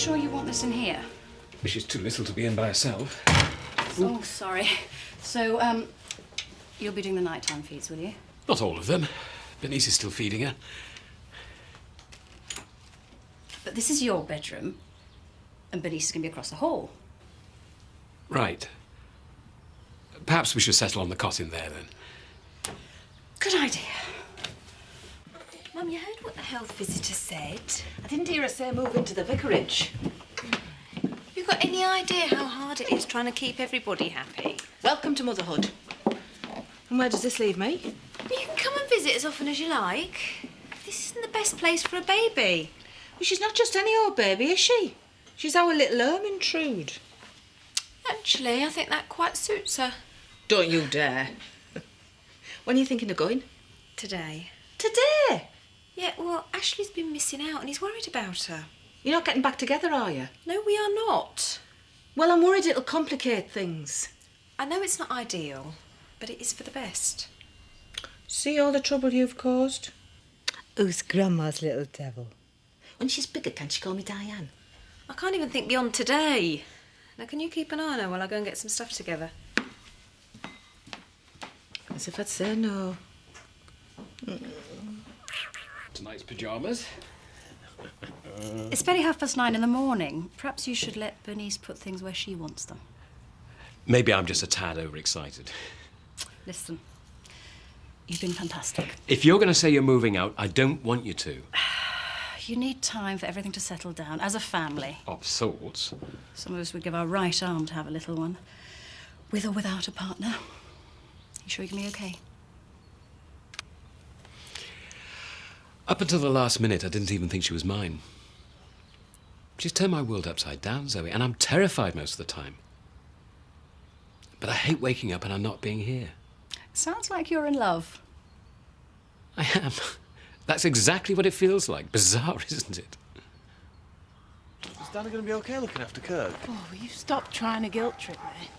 sure you want this in here? She's too little to be in by herself. Oh, sorry. So, you'll be doing the nighttime feeds, will you? Not all of them. Bernice is still feeding her. But this is your bedroom, and Bernice is going to be across the hall. Right. Perhaps we should settle on the cot in there, then. Good idea. Mum, you heard what the health visitor said? I didn't hear her say move into the vicarage. Have you got any idea how hard it is trying to keep everybody happy? Welcome to motherhood. And where does this leave me? You can come and visit as often as you like. This isn't the best place for a baby. Well, she's not just any old baby, is she? She's our little Ermintrude. Actually, I think that quite suits her. Don't you dare. When are you thinking of going? Today. Today? Yeah, well, Ashley's been missing out and he's worried about her. You're not getting back together, are you? No, we are not. Well, I'm worried it'll complicate things. I know it's not ideal, but it is for the best. See all the trouble you've caused? Who's Grandma's little devil? When she's bigger, can she call me Diane? I can't even think beyond today. Now, can you keep an eye on her while I go and get some stuff together? As if I'd say no. Tonight's pyjamas. It's barely 9:30 in the morning. Perhaps you should let Bernice put things where she wants them. Maybe I'm just a tad overexcited. Listen, you've been fantastic. If you're going to say you're moving out, I don't want you to. You need time for everything to settle down, as a family. Of sorts. Some of us would give our right arm to have a little one. With or without a partner. You sure you can be okay? Up until the last minute, I didn't even think she was mine. She's turned my world upside down, Zoe, and I'm terrified most of the time. But I hate waking up and I'm not being here. Sounds like you're in love. I am. That's exactly what it feels like. Bizarre, isn't it? Is Dana going to be okay looking after Kirk? Oh, will you stop trying to guilt trip me?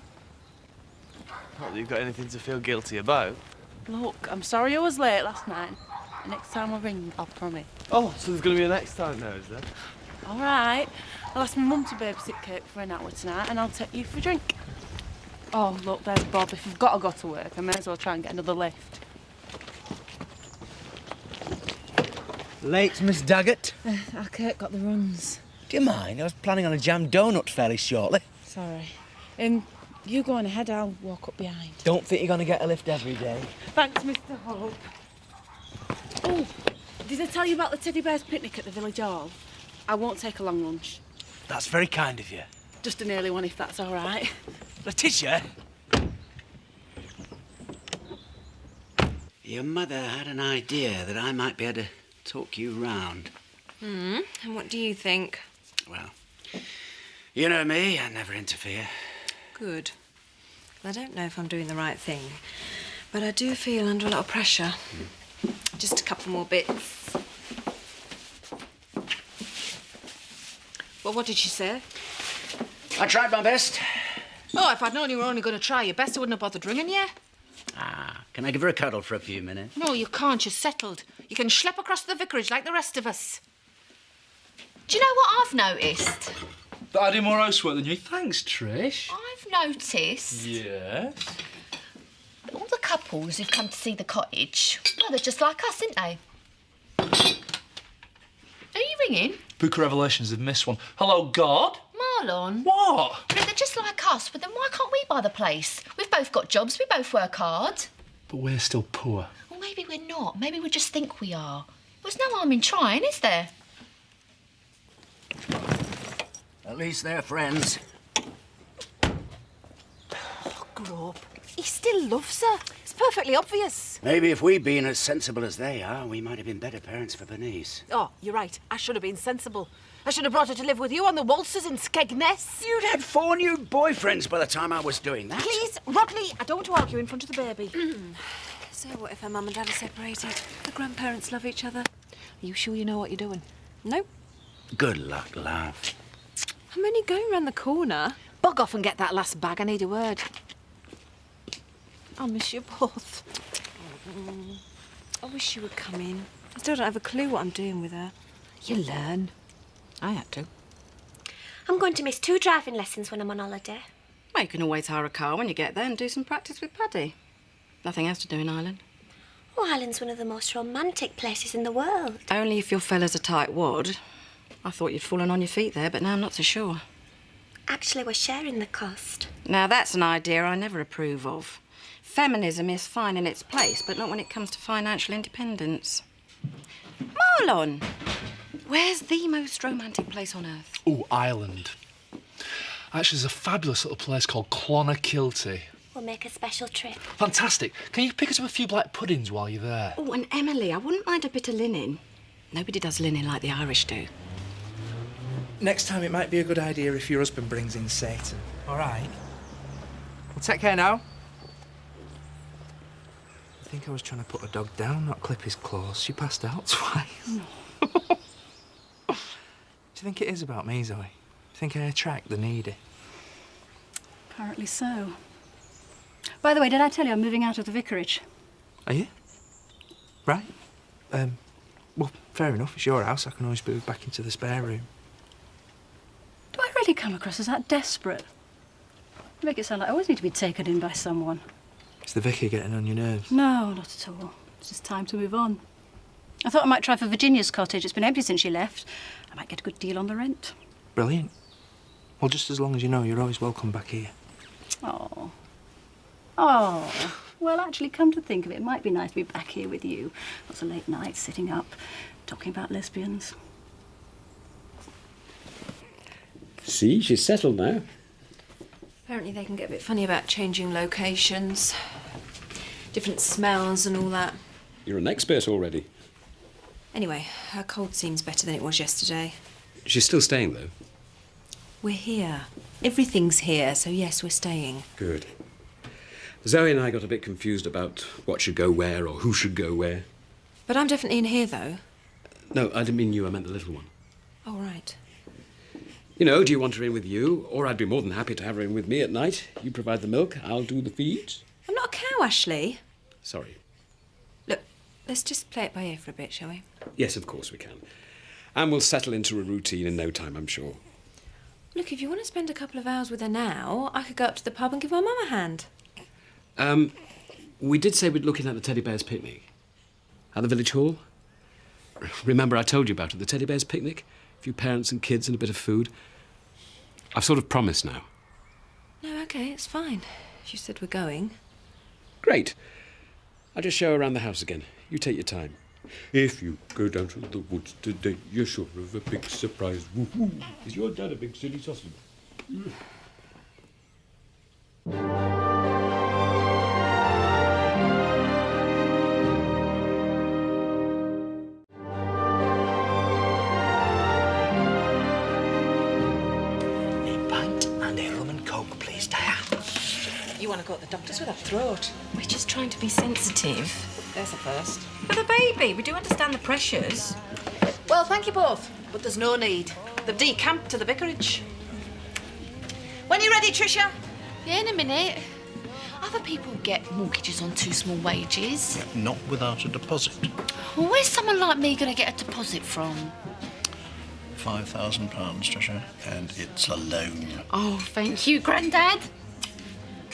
Not that you've got anything to feel guilty about. Look, I'm sorry I was late last night. Next time I ring, I'll promise. Oh, so there's going to be a next time now, is there? All right. I'll ask my mum to babysit Kirk for an hour tonight and I'll take you for a drink. Oh, look, there's Bob. If you've got to go to work, I may as well try and get another lift. Late, Miss Daggett. Our Kirk got the runs. Do you mind? I was planning on a jam donut fairly shortly. Sorry. You go on ahead, I'll walk up behind. Don't think you're going to get a lift every day. Thanks, Mr. Hope. Oh, did I tell you about the teddy bears picnic at the village hall? I won't take a long lunch. That's very kind of you. Just an early one, if that's all right. Letitia? Your mother had an idea that I might be able to talk you round. And what do you think? Well, you know me, I never interfere. Good. I don't know if I'm doing the right thing, but I do feel under a lot of pressure. Just a couple more bits. Well, what did she say? I tried my best. Oh, if I'd known you were only going to try your best, I wouldn't have bothered ringing you. Ah, can I give her a cuddle for a few minutes? No, you can't. You're settled. You can schlep across the vicarage like the rest of us. Do you know what I've noticed? That I do more housework than you. Thanks, Trish. I've noticed Yes? that all the couples who've come to see the cottage, well, they're just like us, aren't they? Are you ringing? Book of Revelations have missed one. Hello, God? Marlon. What? But they're just like us, but then why can't we buy the place? We've both got jobs, we both work hard. But we're still poor. Well, maybe we're not. Maybe we just think we are. There's no harm in trying, is there? At least they're friends. Oh, grow up. He still loves her. It's perfectly obvious. Maybe if we'd been as sensible as they are, we might have been better parents for Bernice. Oh, you're right. I should have been sensible. I should have brought her to live with you on the waltzers in Skegness. You'd had 4 new boyfriends by the time I was doing that. Please, Rodney, I don't want to argue in front of the baby. So what if her mum and dad are separated? The grandparents love each other. Are you sure you know what you're doing? Nope. Good luck, love. I'm only going round the corner. Bug off and get that last bag. I need a word. I'll miss you both. I wish you would come in. I still don't have a clue what I'm doing with her. You learn. I had to. I'm going to miss 2 driving lessons when I'm on holiday. Well, you can always hire a car when you get there and do some practice with Paddy. Nothing else to do in Ireland. Oh, Ireland's one of the most romantic places in the world. Only if your fella's a tight wad. I thought you'd fallen on your feet there, but now I'm not so sure. Actually, we're sharing the cost. Now, that's an idea I never approve of. Feminism is fine in its place, but not when it comes to financial independence. Marlon, where's the most romantic place on earth? Oh, Ireland. Actually, there's a fabulous little place called Clonakilty. We'll make a special trip. Fantastic. Can you pick us up a few black puddings while you're there? Oh, and Emily, I wouldn't mind a bit of linen. Nobody does linen like the Irish do. Next time, it might be a good idea if your husband brings in Satan. All right? Well, take care now. I think I was trying to put a dog down, not clip his claws. She passed out twice. Do you think it is about me, Zoe? Do you think I attract the needy? Apparently so. By the way, did I tell you I'm moving out of the vicarage? Are you? Right. Well, fair enough. It's your house. I can always move back into the spare room. Do I really come across as that desperate? You make it sound like I always need to be taken in by someone. Is the vicar getting on your nerves? No, not at all. It's just time to move on. I thought I might try for Virginia's cottage. It's been empty since she left. I might get a good deal on the rent. Brilliant. Well, just as long as you know you're always welcome back here. Oh. Oh. Well, actually, come to think of it, it might be nice to be back here with you. Lots of late nights, sitting up, talking about lesbians. See, she's settled now. Apparently they can get a bit funny about changing locations, different smells and all that. You're an expert already. Anyway, her cold seems better than it was yesterday. She's still staying, though. We're here. Everything's here, so yes, we're staying. Good. Zoe and I got a bit confused about what should go where or who should go where. But I'm definitely in here, though. No, I didn't mean you, I meant the little one. Oh, right. You know, do you want her in with you? Or I'd be more than happy to have her in with me at night. You provide the milk, I'll do the feeds. I'm not a cow, Ashley. Sorry. Look, let's just play it by ear for a bit, shall we? Yes, of course we can. And we'll settle into a routine in no time, I'm sure. Look, if you want to spend a couple of hours with her now, I could go up to the pub and give my mum a hand. We did say we'd look in at the Teddy Bears picnic. At the village hall. Remember I told you about it, the Teddy Bears picnic? A few parents and kids and a bit of food. I've sort of promised now. No, OK, it's fine. If you said we're going. Great. I'll just show her around the house again. You take your time. If you go down to the woods today, you're sure of a big surprise. Woo-hoo. Is your dad a big silly sausage? You want to go to the doctor's with a throat. We're just trying to be sensitive. There's a first. For the baby, we do understand the pressures. Well, thank you both, but there's no need. They've decamped to the vicarage. When are you ready, Tricia? Yeah, in a minute. Other people get mortgages on too small wages. Not without a deposit. Well, where's someone like me going to get a deposit from? £5,000, Tricia, and it's a loan. Oh, thank you, Grandad.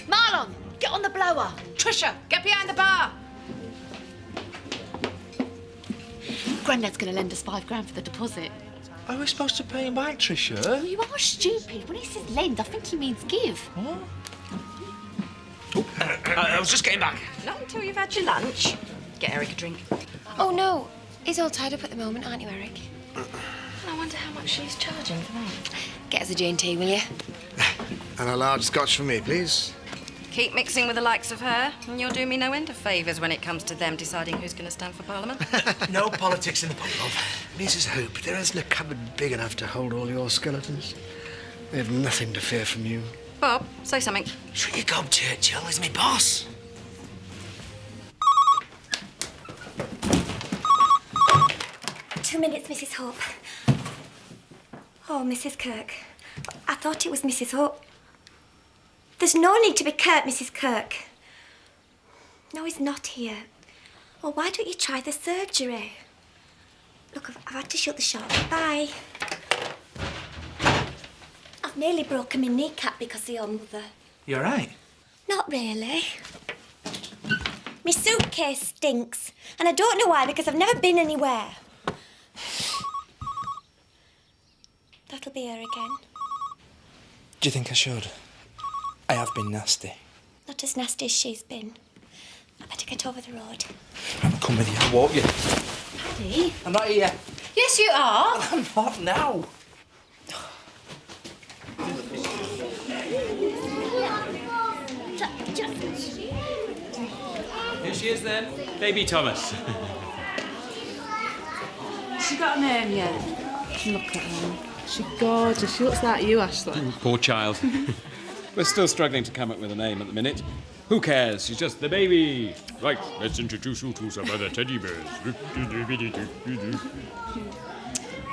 Marlon, get on the blower. Tricia, get behind the bar. Grandad's going to lend us £5 for the deposit. Are we supposed to pay him back, Tricia? You are stupid. When he says lend, I think he means give. What? I was just getting back. Not until you've had your lunch. Get Eric a drink. Oh, no. He's all tied up at the moment, aren't you, Eric? I wonder how much she's charging for that. Get us a J&T, will you? And a large scotch for me, please. Keep mixing with the likes of her, and you'll do me no end of favours when it comes to them deciding who's going to stand for Parliament. No politics in the pub, love. Mrs. Hope, there isn't a cupboard big enough to hold all your skeletons. They have nothing to fear from you. Bob, say something. Shut your gob, Churchill. He's me boss. Two minutes, Mrs. Hope. Oh, Mrs. Kirk. I thought it was Mrs. Hope. There's no need to be curt, Mrs. Kirk. No, he's not here. Well, why don't you try the surgery? Look, I've had to shut the shop. Bye. I've nearly broken my kneecap because of your mother. You all right? Not really. My suitcase stinks, and I don't know why because I've never been anywhere. That'll be her again. Do you think I should? I have been nasty. Not as nasty as she's been. I better get over the road. I'll come with you. I'll walk you. Paddy? I'm not here. Yes, you are. I'm not now. Here she is then. Baby Thomas. She got a name yet? Look at her. She's gorgeous. She looks like you, Ashley. Poor child. We're still struggling to come up with a name at the minute. Who cares? She's just the baby. Right, let's introduce you to some other teddy bears.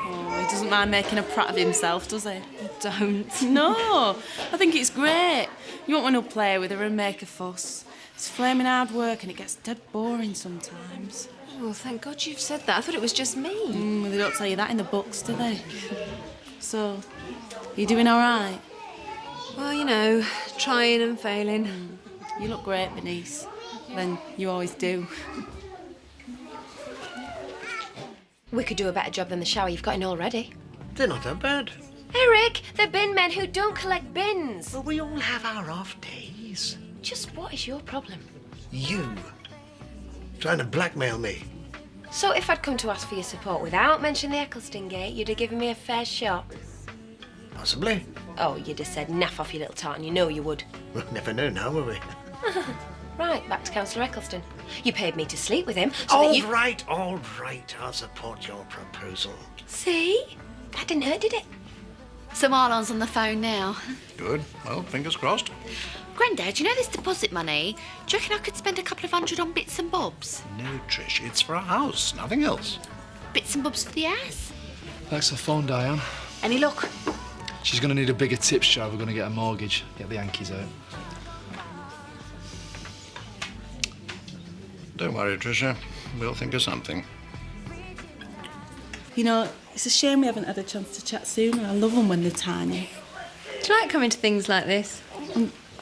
Oh, he doesn't mind making a prat of himself, does he? Don't. No, I think it's great. You won't want to play with her and make a fuss. It's flaming hard work and it gets dead boring sometimes. Oh, thank God you've said that. I thought it was just me. Well, they don't tell you that in the books, do they? So, you doing all right? Well, you know, trying and failing. You look great, Bernice. Then you always do. We could do a better job than the shower you've got in already. They're not that bad. Eric, they're bin men who don't collect bins. Well, we all have our off days. Just what is your problem? You. Trying to blackmail me. So if I'd come to ask for your support without mentioning the Eccleston gate, you'd have given me a fair shot? Possibly. Oh, you'd have said naff off, you little tartan. You know you would. We'll never know now, will we? Right, back to Councillor Eccleston. You paid me to sleep with him, so All that you... right, all right. I'll support your proposal. See? That didn't hurt, did it? So Marlon's on the phone now. Good. Well, fingers crossed. Grandad, you know this deposit money? Do you reckon I could spend a couple of hundred on bits and bobs? No, Trish, it's for a house, nothing else. Bits and bobs for the house? Thanks for the phone, Diane. Any luck? She's going to need a bigger tips jar if we're going to get a mortgage. Get the Yankees out. Don't worry, Tricia. We'll think of something. You know, it's a shame we haven't had a chance to chat sooner. I love them when they're tiny. Do you like coming to things like this?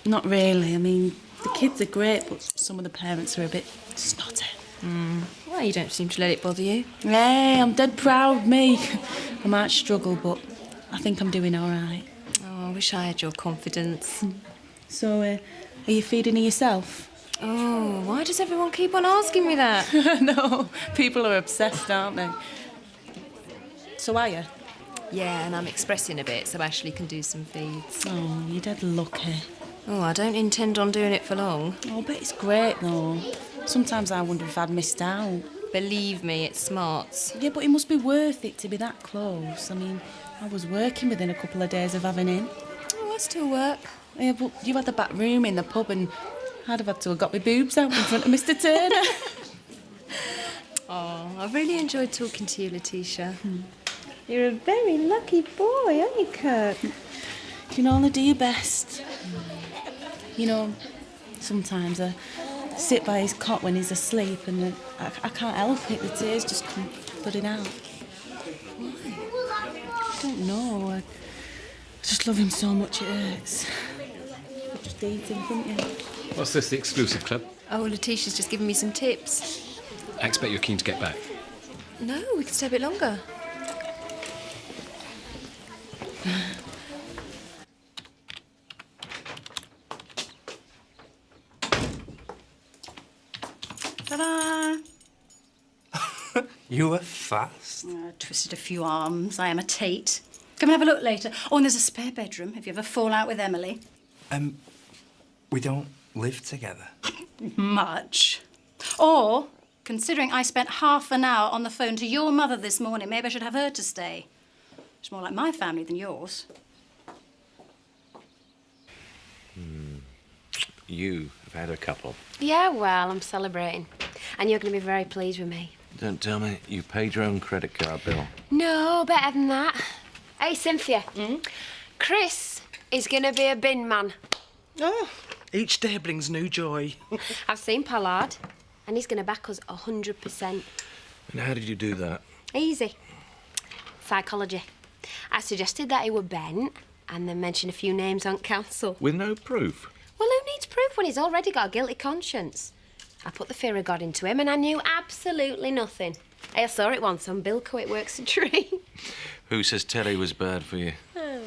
Not really. I mean, the kids are great, but some of the parents are a bit snotty. Well, you don't seem to let it bother you. Hey, I'm dead proud, me. I might struggle, but I think I'm doing all right. Oh, I wish I had your confidence. So, are you feeding her yourself? Oh, why does everyone keep on asking me that? No, people are obsessed, aren't they? So are you? Yeah, and I'm expressing a bit so Ashley can do some feeds. Oh, you're dead lucky. Oh, I don't intend on doing it for long. Oh, but it's great, though. Sometimes I wonder if I'd missed out. Believe me, it's smart. Yeah, but it must be worth it to be that close. I mean, I was working within a couple of days of having him. Oh, I still work. Yeah, but you had the back room in the pub and I'd have had to have got my boobs out in front of Mr. Turner. Oh, I've really enjoyed talking to you, Letitia. You're a very lucky boy, aren't you, Kirk? You can only do your best. You know, sometimes I sit by his cot when he's asleep and I can't help it. The tears just come flooding out. Why? I don't know. I just love him so much it hurts. I'd just eat him, couldn't you? What's this, the exclusive club? Oh, Letitia's just given me some tips. I expect you're keen to get back. No, we can stay a bit longer. Ta-da! You were fast. I twisted a few arms. I am a Tate. Come and have a look later. Oh, and there's a spare bedroom if you ever fall out with Emily. We don't live together. Much. Or, considering I spent half an hour on the phone to your mother this morning, maybe I should have her to stay. It's more like my family than yours. You have had a couple. Yeah, well, I'm celebrating. And you're going to be very pleased with me. Don't tell me you paid your own credit card bill. No, better than that. Hey, Cynthia. Chris is going to be a bin man. Oh, each day brings new joy. I've seen Pollard, and he's going to back us 100%. And how did you do that? Easy. Psychology. I suggested that he were bent, And then mention a few names on council. With no proof? Well, who needs proof when he's already got a guilty conscience? I put the fear of God into him and I knew absolutely nothing. I saw it once on Bilko, it works a tree. Who says Terry was bad for you? Oh.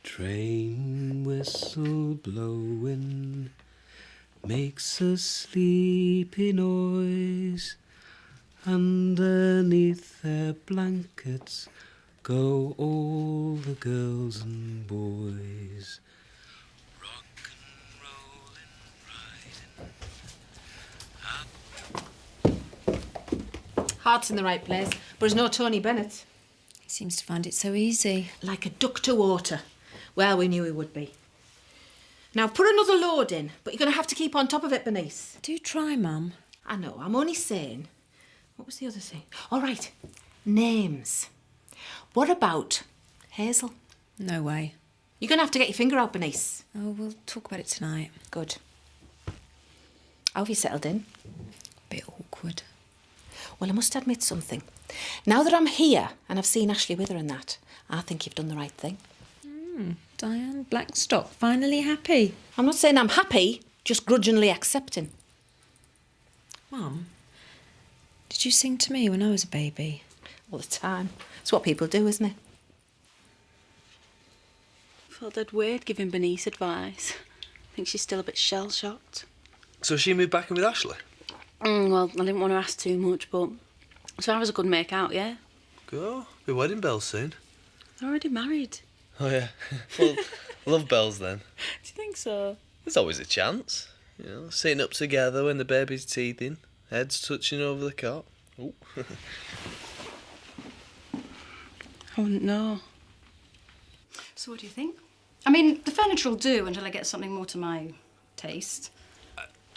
Train whistle blowing makes a sleepy noise. Underneath their blankets go all the girls and boys. Heart's in the right place, but there's no Tony Bennett. He seems to find it so easy. Like a duck to water. Well, we knew he would be. Now, put another load in, but you're going to have to keep on top of it, Bernice. Do try, Mum. I know, I'm only saying. What was the other thing? All right, names. What about Hazel? No way. You're going to have to get your finger out, Bernice. Oh, we'll talk about it tonight. Good. How have you settled in? Bit awkward. Well, I must admit something. Now that I'm here and I've seen Ashley with her and that, I think you've done the right thing. Diane Blackstock, finally happy. I'm not saying I'm happy, just grudgingly accepting. Mum, did you sing to me when I was a baby? All the time. It's what people do, isn't it? Felt dead weird giving Bernice advice. I think she's still a bit shell-shocked. So she moved back in with Ashley? Well, I didn't want to ask too much, but as far as I could make out, yeah. Go. Be wedding bells soon. They're already married. Oh, yeah. Well, love bells then. Do you think so? There's always a chance. You know, sitting up together when the baby's teething, heads touching over the cot. Oh. I wouldn't know. So what do you think? I mean, the furniture will do until I get something more to my taste.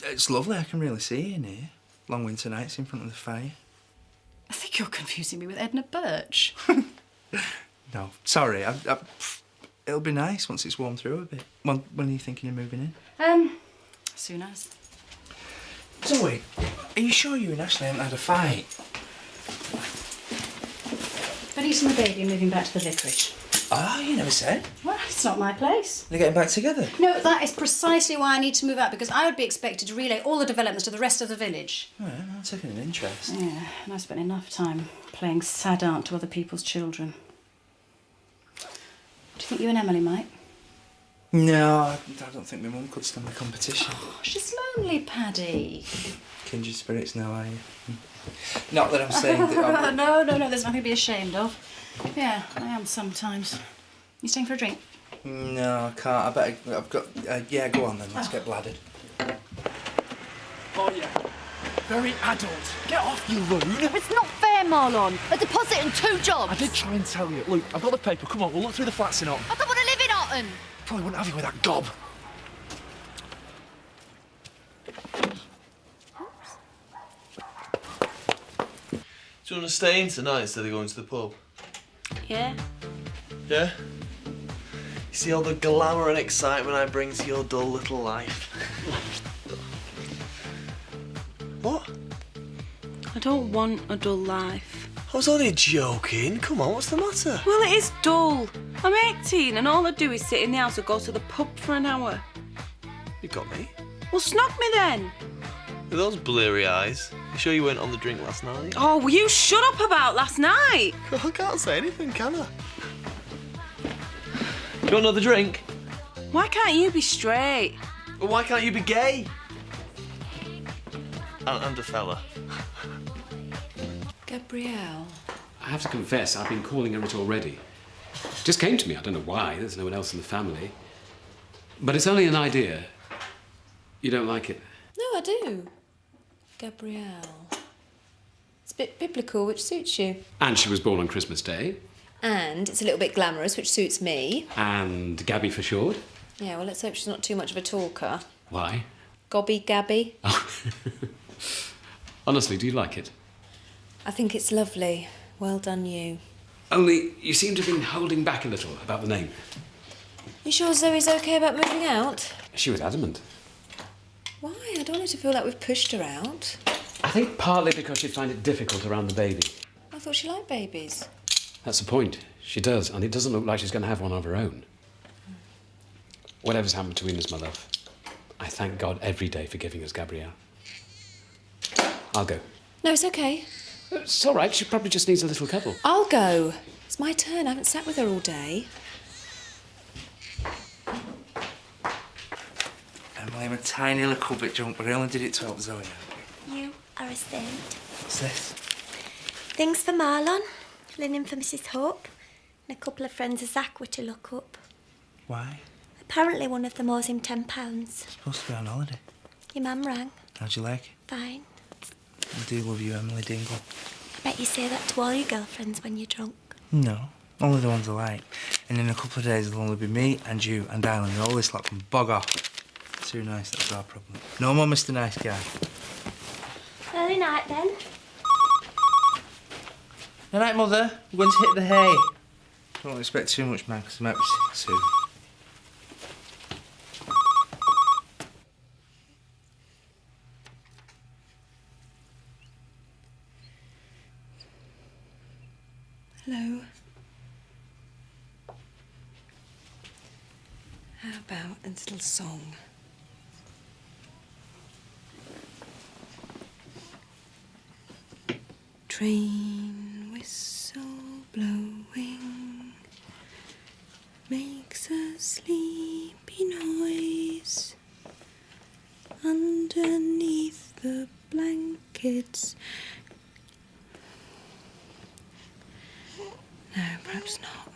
It's lovely, I can really see you in here. Long winter nights in front of the fire. I think you're confusing me with Edna Birch. No, sorry, it'll be nice once it's warmed through a bit. When are you thinking of moving in? Soon as. Zoe, are you sure you and Ashley haven't had a fight? Bernice and the baby are moving back to the vicarage. Ah, you never said. Well, it's not my place. They're getting back together? No, that is precisely why I need to move out, because I would be expected to relay all the developments to the rest of the village. Well, I'm taking an interest. Yeah, and I've spent enough time playing sad aunt to other people's children. Do you think you and Emily might? No, I don't think my mum could stand the competition. Oh, she's lonely, Paddy. Kindred spirits now, are you? Not that I'm saying that No, there's nothing to be ashamed of. Yeah, I am sometimes. You staying for a drink? No, I can't. I bet I've got... yeah, go on then. Let's get bladdered. Oh, yeah. Very adult. Get off, you loon. It's not fair, Marlon. A deposit and 2 jobs. I did try and tell you. Look, I've got the paper. Come on, we'll look through the flats in Otten. I don't want to live in Otten. Probably wouldn't have you with that gob. Do you want to stay in tonight instead of going to the pub? Yeah. Yeah? You see all the glamour and excitement I bring to your dull little life? What? I don't want a dull life. I was only joking. Come on, what's the matter? Well, it is dull. I'm 18 and all I do is sit in the house or go to the pub for an hour. You got me. Well, snog me then. With those bleary eyes. You sure you weren't on the drink last night? Oh, will you shut up about last night? I can't say anything, can I? You want another drink? Why can't you be straight? Well, why can't you be gay? And a fella. Gabrielle. I have to confess, I've been calling her it already. Just came to me, I don't know why, there's no one else in the family. But it's only an idea. You don't like it? No, I do. Gabrielle. It's a bit biblical, which suits you. And she was born on Christmas Day. And it's a little bit glamorous, which suits me. And Gabby for short. Yeah, well, let's hope she's not too much of a talker. Why? Gobby Gabby. Honestly, do you like it? I think it's lovely. Well done, you. Only, you seem to have been holding back a little about the name. You sure Zoe's okay about moving out? She was adamant. Why? I don't want her to feel like we've pushed her out. I think partly because she'd find it difficult around the baby. I thought she liked babies. That's the point. She does, and it doesn't look like she's going to have one of her own. Whatever's happened between us, my love, I thank God every day for giving us Gabrielle. I'll go. No, it's okay. It's all right. She probably just needs a little cuddle. I'll go. It's my turn. I haven't sat with her all day. Emily, I'm a tiny little bit drunk, but I only did it to help Zoe. You are a saint. What's this? Things for Marlon, linen for Mrs. Hope, and a couple of friends of Zach were to look up. Why? Apparently one of them owes him £10. Supposed to be on holiday. Your mum rang. How'd you like it? Fine. I do love you, Emily Dingle. I bet you say that to all your girlfriends when you're drunk. No, only the ones I like. And in a couple of days it'll only be me and you and Dylan, and all this lot can bog off. Too nice, that's our problem. No more Mr. Nice Guy. Early night then. Good night, Mother. We're going to hit the hay. Don't expect too much, man, because I might be sick soon. Hello. How about a little song? Train whistle blowing makes a sleepy noise underneath the blankets. No, perhaps not.